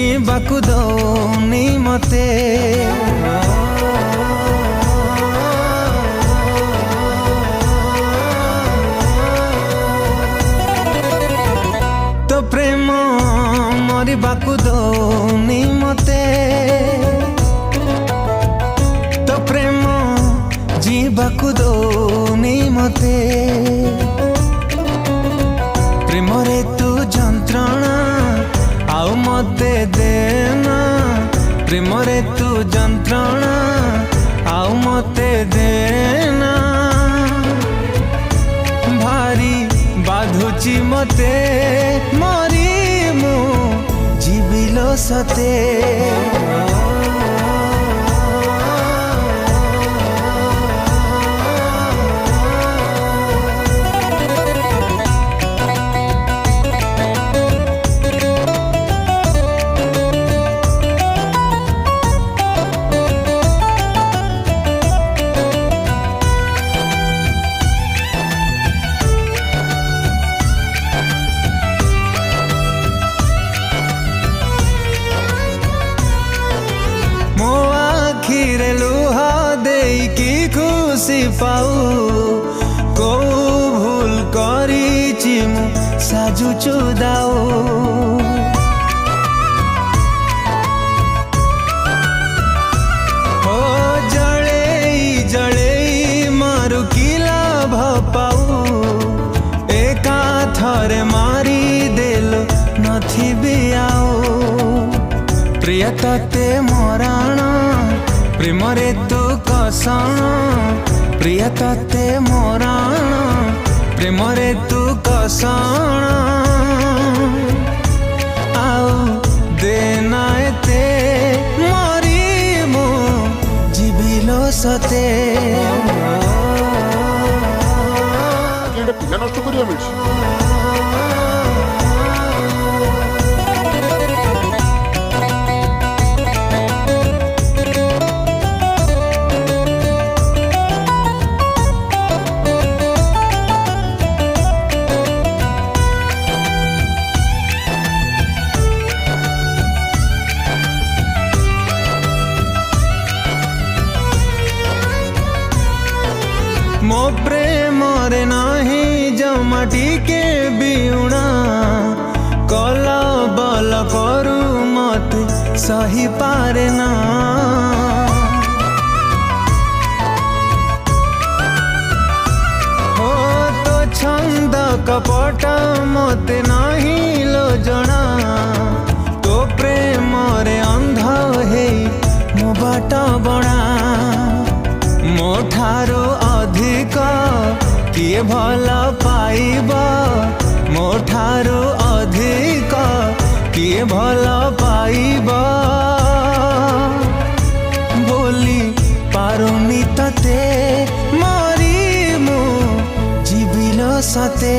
जीवाकु दौनी मते तो प्रेम मरिबाकु दौनी मते तो प्रेम जीवाकु दौनी मते प्रेम रे तू जंत्रणा आउ मते देना प्रेम रे तू जंत्रणा आउ मते देना भारी बाधुची मते मरी मु जीविलो सते आखिरे लुहा देकी खुशी पाऊ को भूल करी मु साजु चुदाऊ हो जड़े जड़े मारु की लाभ पाऊ एका थरे मारी देलो नथी भी आओ प्रिय तते मराण प्रेम रे तू कषण प्रिय तते मराण प्रेम रे तू कषण आउ देना एते मरी मु जीविलो सते पिला नष्ट करिया मिलछि मो प्रेम रे नाही जमा टिके बिउणा कल बल करू मत सही पारे ना हो तो छंद कपट मत नाही लो जना तो प्रेम रे अंध हे मो बाट बणा मो ठारो अधिक किए भल पाइब मो ठारो अधिक किए भल पाइब बोली पारुनी तते मरी मु जीविलो सते।